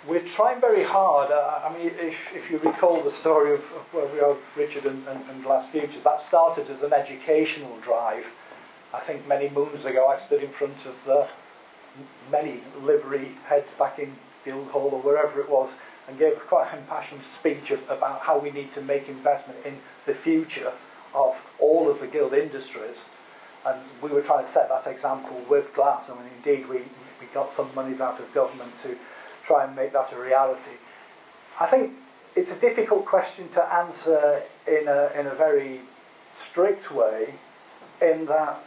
we're trying very hard. I mean, if you recall the story of where we are, Richard and Glass Futures, that started as an educational drive. I think many moons ago I stood in front of the many livery heads back in Guildhall or wherever it was and gave quite an impassioned speech about how we need to make investment in the future of all of the guild industries. And we were trying to set that example with glass. I mean, indeed, we got some monies out of government to try and make that a reality. I think it's a difficult question to answer in a very strict way, in that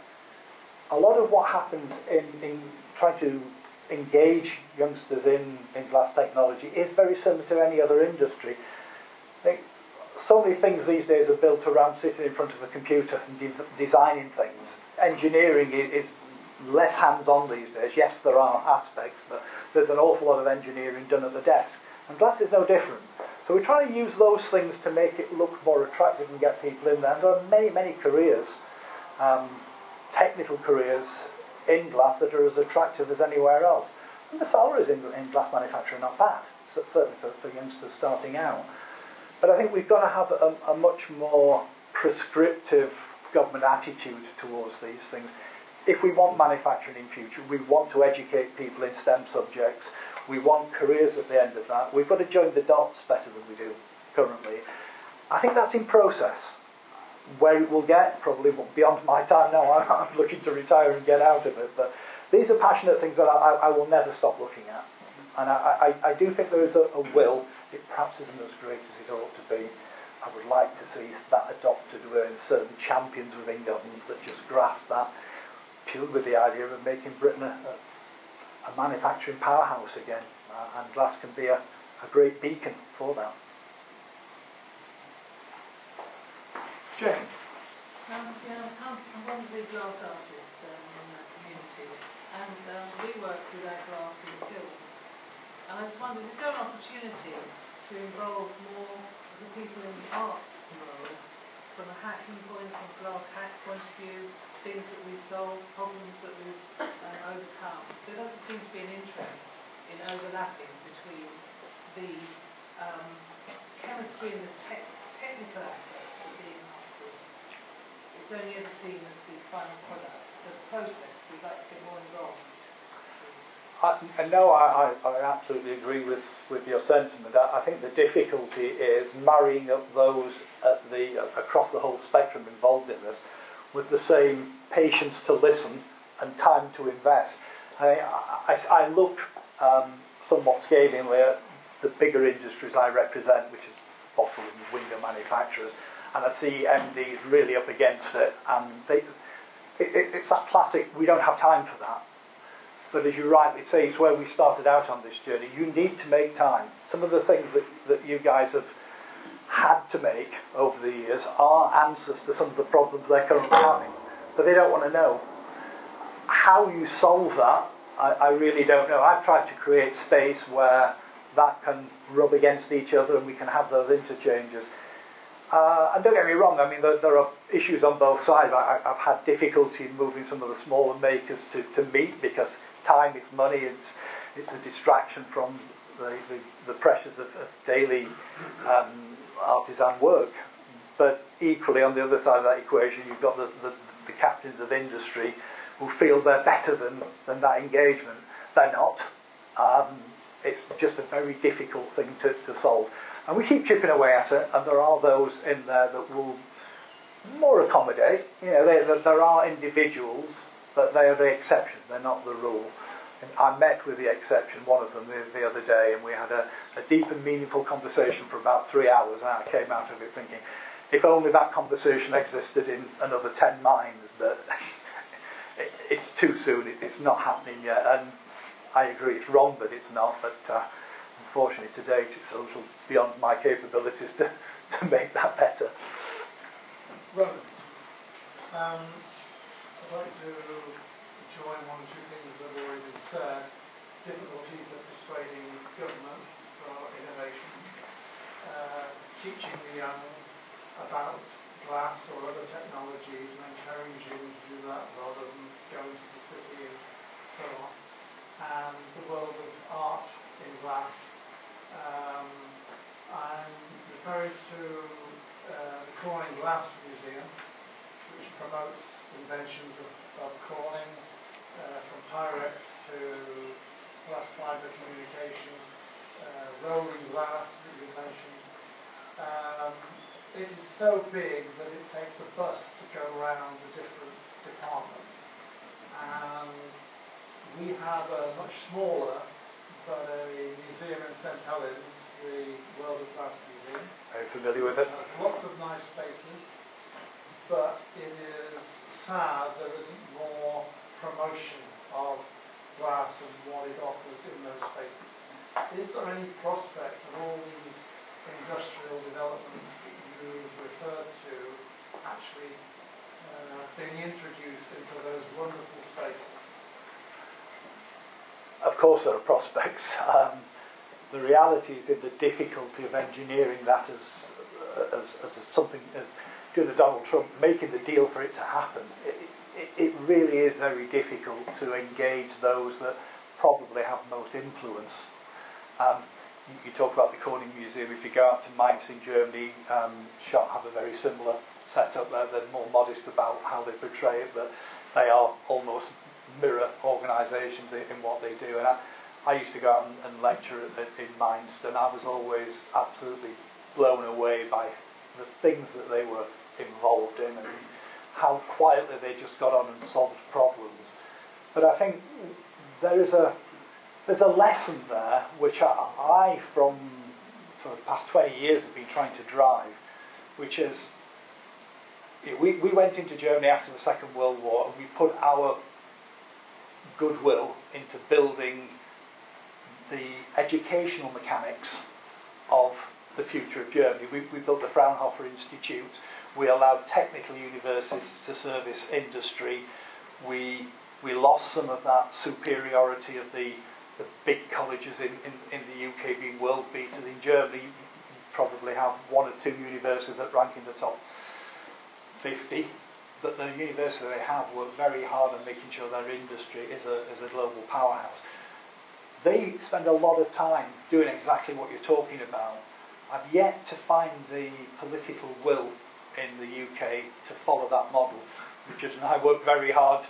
a lot of what happens in trying to engage youngsters in glass technology is very similar to any other industry. I think so many things these days are built around sitting in front of a computer and designing things. Engineering is less hands-on these days. Yes, there are aspects, but there's an awful lot of engineering done at the desk. And glass is no different. So we're trying to use those things to make it look more attractive and get people in there. And there are many, many careers, technical careers in glass that are as attractive as anywhere else. And the salaries in glass manufacturing are not bad, certainly for youngsters starting out. But I think we've got to have a much more prescriptive government attitude towards these things. If we want manufacturing in future, we want to educate people in STEM subjects, we want careers at the end of that, we've got to join the dots better than we do currently. I think that's in process. Where it will get, probably beyond my time now. I'm looking to retire and get out of it, but these are passionate things that I will never stop looking at. And I do think there is a will. It perhaps isn't as great as it ought to be. I would like to see that adopted within certain champions within government that just grasp that, purely with the idea of making Britain a manufacturing powerhouse again. And glass can be a great beacon for that. Jane? I'm one of the glass artists in the community, and we work with our glass in films. And I just wondered, is there an opportunity to involve more of the people in the arts world from a hacking point, from a glass hack point of view, things that we've solved, problems that we've overcome? There doesn't seem to be an interest in overlapping between the chemistry and the technical aspects of being an artist. It's only ever seen as the final product. So the process, we'd like to get more involved. I absolutely agree with your sentiment. I think the difficulty is marrying up those at across the whole spectrum involved in this with the same patience to listen and time to invest. I look somewhat scathingly at the bigger industries I represent, which is bottle and window manufacturers, and I see MDs really up against it, and it's that classic, we don't have time for that. But as you rightly say, it's where we started out on this journey. You need to make time. Some of the things that you guys have had to make over the years are answers to some of the problems they're currently having, but they don't want to know. How you solve that, I really don't know. I've tried to create space where that can rub against each other and we can have those interchanges. And don't get me wrong, I mean, there are issues on both sides. I've had difficulty in moving some of the smaller makers to meet, because it's time, it's money, it's a distraction from the pressures of daily artisan work. But equally, on the other side of that equation, you've got the captains of industry who feel they're better than that engagement. They're not. It's just a very difficult thing to solve. And we keep chipping away at it, and there are those in there that will more accommodate. You know, there are individuals, but they are the exception, they're not the rule. And I met with the exception, one of them, the other day, and we had a deep and meaningful conversation for about 3 hours, and I came out of it thinking, if only that conversation existed in another 10 minds, but it's too soon, it's not happening yet, and I agree, it's wrong that it's not, but unfortunately to date it's a little beyond my capabilities to make that better. Rowan, I'd like to join one or two things that have already been said. Difficulties of persuading government for innovation, teaching the young about glass or other technologies and encouraging to do that rather than going to the city and so on. And the world of art in glass I'm referring to the Corning Glass Museum, which promotes inventions of Corning, from Pyrex to glass fibre communication, rolling glass that you mentioned. It is so big that it takes a bus to go around the different departments. And we have a much smaller, but a museum in St Helens, the World of Glass Museum. Very familiar with it. Has lots of nice spaces, but it is sad there isn't more promotion of glass and what it offers in those spaces. Is there any prospect of all these industrial developments that you've referred to actually being introduced into those wonderful spaces? Of course there are prospects. The reality is in the difficulty of engineering that as something, during the Donald Trump, making the deal for it to happen. It really is very difficult to engage those that probably have most influence. You talk about the Corning Museum. If you go out to Mainz in Germany, Schott have a very similar setup there. They're more modest about how they portray it, but they are almost mirror organisations in what they do. And I used to go out and lecture in Mainz, and I was always absolutely blown away by the things that they were involved in and how quietly they just got on and solved problems. But I think there's a lesson there which I for the past 20 years have been trying to drive, which is we went into Germany after the Second World War and we put our goodwill into building the educational mechanics of the future of Germany. We built the Fraunhofer Institute. We allowed technical universities to service industry. We lost some of that superiority of the big colleges in the UK being world beaters. In Germany, you probably have one or two universities that rank in the top 50. But the universities they have work very hard on making sure their industry is a global powerhouse. They spend a lot of time doing exactly what you're talking about. I've yet to find the political will in the UK to follow that model. Richard and I worked very hard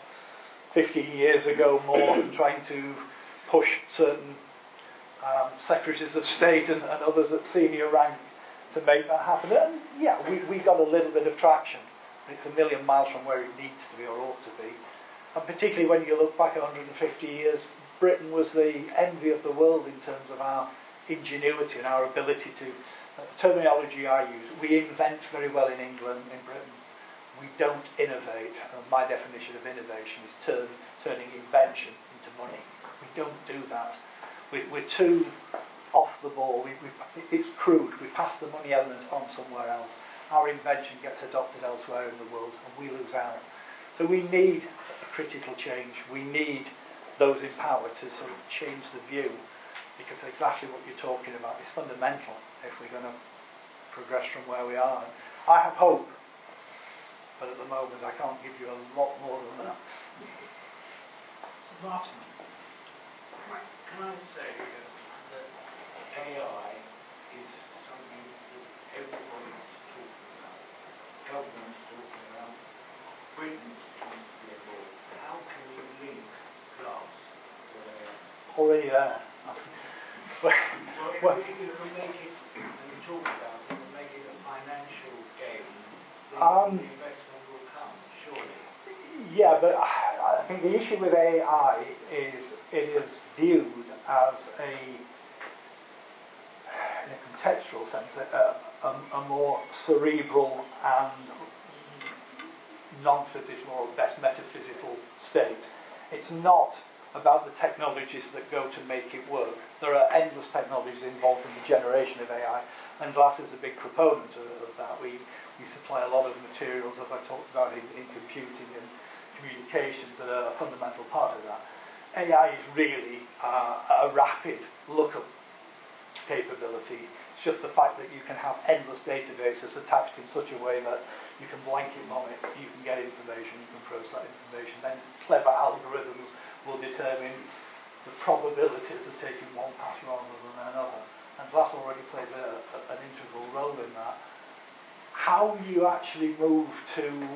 15 years ago more trying to push certain secretaries of state and others at senior rank to make that happen. And yeah, we got a little bit of traction. It's a million miles from where it needs to be or ought to be. And particularly when you look back 150 years, Britain was the envy of the world in terms of our ingenuity and our ability to, the terminology I use, we invent very well in England, in Britain. We don't innovate. My definition of innovation is turning invention into money. We don't do that. We're too off the ball. It's crude. We pass the money element on somewhere else. Our invention gets adopted elsewhere in the world and we lose out. So we need a critical change. We need those in power to sort of change the view, because exactly what you're talking about is fundamental if we're going to progress from where we are. And I have hope, but at the moment I can't give you a lot more than that. So Martin, can I say that AI is something that everybody's talking about, government's talking about, Britain seems to be involved. How can you link glass to AI? Already there. Well, if you can make it, and you talk about it, and make it a financial gain, then the investment will come, surely. Yeah, but I think the issue with AI is it is viewed as in a contextual sense, a more cerebral and non-physical or best metaphysical state. It's not about the technologies that go to make it work. There are endless technologies involved in the generation of AI, and glass is a big proponent of that. We supply a lot of materials, as I talked about, in computing and communications that are a fundamental part of that. AI is really a rapid lookup capability. It's just the fact that you can have endless databases attached in such a way that you can blanket on it, you can get information, you can process that information, then clever algorithms will determine the probabilities of taking one path rather than another. and glass already plays an integral role in that. How you actually move to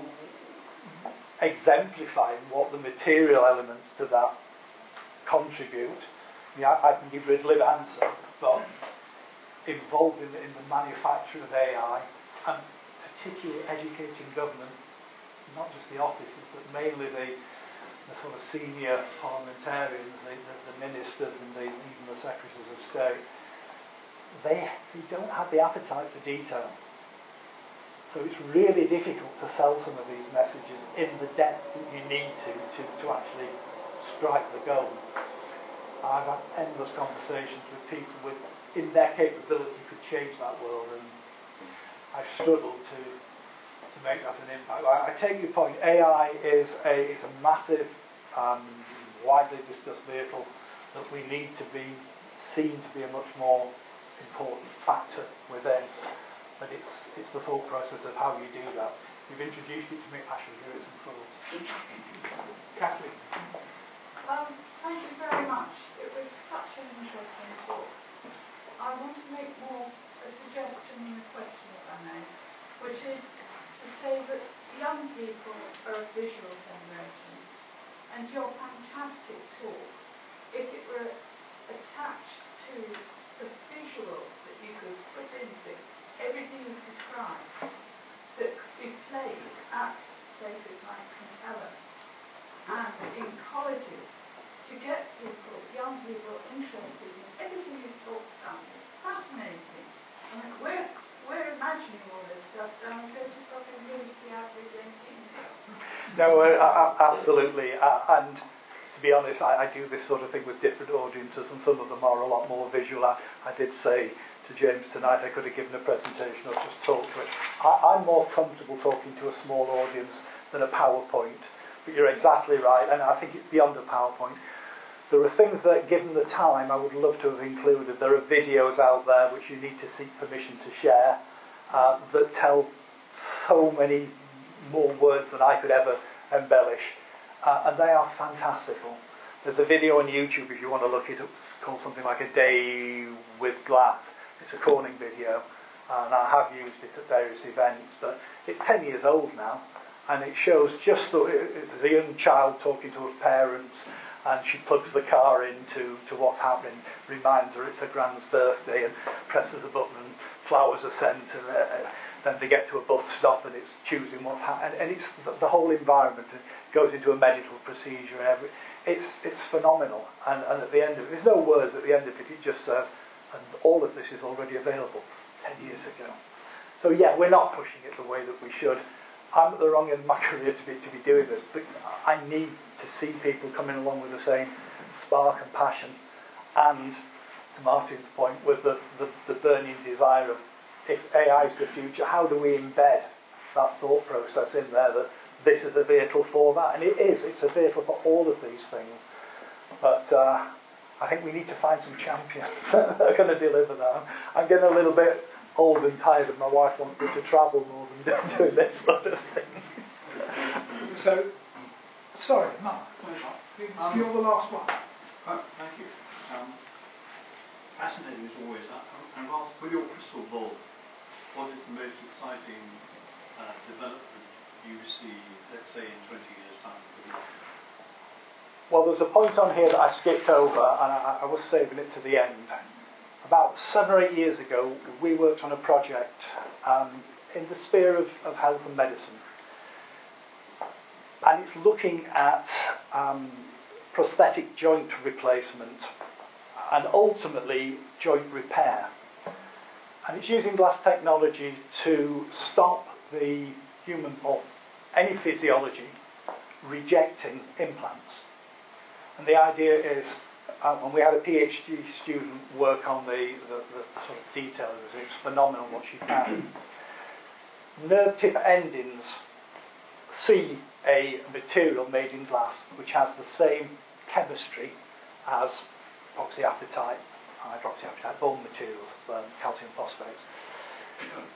exemplifying what the material elements to that contribute, I can give you a glib answer, but involved in the manufacture of AI, and particularly educating government, not just the officers, but mainly the sort of senior parliamentarians, the ministers and even the secretaries of state, they don't have the appetite for detail. So it's really difficult to sell some of these messages in the depth that you need to actually strike the goal. I've had endless conversations with people in their capability could change that world, and I've struggled to make that an impact. I take your point. AI is a massive, widely discussed vehicle that we need to be seen to be a much more important factor within. But it's the thought process of how you do that. You've introduced it to me. I should give it some thought. Kathleen. Thank you very much. It was such an interesting talk. I want to make more a suggestion and a question, if I may, which is to say that young people are a visual generation, and your fantastic talk, if it were attached to the visual that you could put into everything you've described, that could be played at places like St. Helens and in colleges, to get people, young people, interested in everything you've talked about. Fascinating. I mean, we're imagining all this stuff, and I'm going to fucking lose the average 18-year-old. No, absolutely. And to be honest, I do this sort of thing with different audiences, and some of them are a lot more visual. I did say to James tonight I could have given a presentation or just talked to it. I'm more comfortable talking to a small audience than a PowerPoint. But you're exactly right, and I think it's beyond a PowerPoint. There are things that, given the time, I would love to have included. There are videos out there which you need to seek permission to share that tell so many more words than I could ever embellish. And they are fantastical. There's a video on YouTube, if you want to look it up, it's called something like A Day with Glass. It's a Corning video, and I have used it at various events, but it's 10 years old now, and it shows just there's a young child talking to her parents, and she plugs the car into what's happening, reminds her it's her grand's birthday, and presses a button and flowers are sent, and then they get to a bus stop and it's choosing what's happening, and it's the whole environment. It goes into a medical procedure, and it's phenomenal. And at the end of it, there's no words at the end of it, it just says, and all of this is already available 10 years ago. So yeah, we're not pushing it the way that we should. I'm at the wrong end of my career to be doing this, but I need to see people coming along with the same spark and passion, and to Martin's point, with the burning desire of, if AI is the future, how do we embed that thought process in there, that this is a vehicle for that? And it's a vehicle for all of these things. But I think we need to find some champions that are going to deliver that. I'm getting a little bit old and tired, and my wife wants me to travel more than doing this sort of thing. So, sorry, Mark, you're the last one. Thank you. Fascinating as always. And asked, with your crystal ball, what is the most exciting development you see, let's say, in 20 years' time? Well, there's a point on here that I skipped over, and I was saving it to the end. About 7 or 8 years ago, we worked on a project in the sphere of health and medicine. And it's looking at prosthetic joint replacement and ultimately joint repair. And it's using glass technology to stop the human, or any physiology, rejecting implants. And the idea is, and we had a PhD student work on the sort of detail of it. It's phenomenal what she found. Nerve tip endings see a material made in glass which has the same chemistry as oxyapatite, hydroxyapatite, bone materials, calcium phosphates.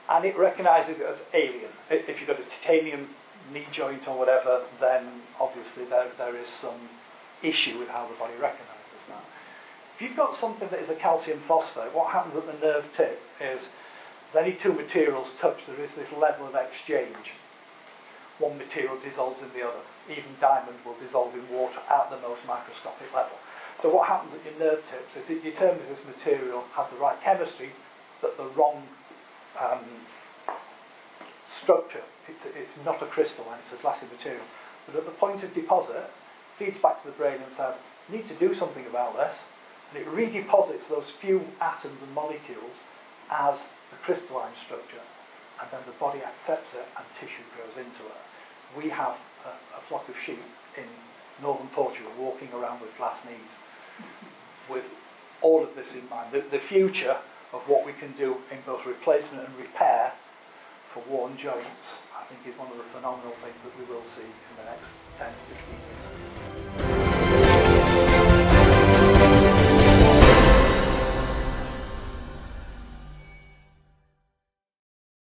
And it recognises it as alien. If you've got a titanium knee joint or whatever, then obviously there is some issue with how the body recognises that. If you've got something that is a calcium phosphate, what happens at the nerve tip is if any two materials touch, there is this level of exchange. One material dissolves in the other. Even diamond will dissolve in water at the most microscopic level. So what happens at your nerve tips is it determines this material has the right chemistry, but the wrong structure. It's not a crystalline, it's a glassy material. But at the point of deposit, feeds back to the brain and says, you need to do something about this. And it redeposits those few atoms and molecules as the crystalline structure. And then the body accepts it and tissue grows into it. We have a flock of sheep in northern Portugal walking around with glass knees with all of this in mind. The future of what we can do in both replacement and repair for worn joints, I think, is one of the phenomenal things that we will see in the next 10 to 15 years.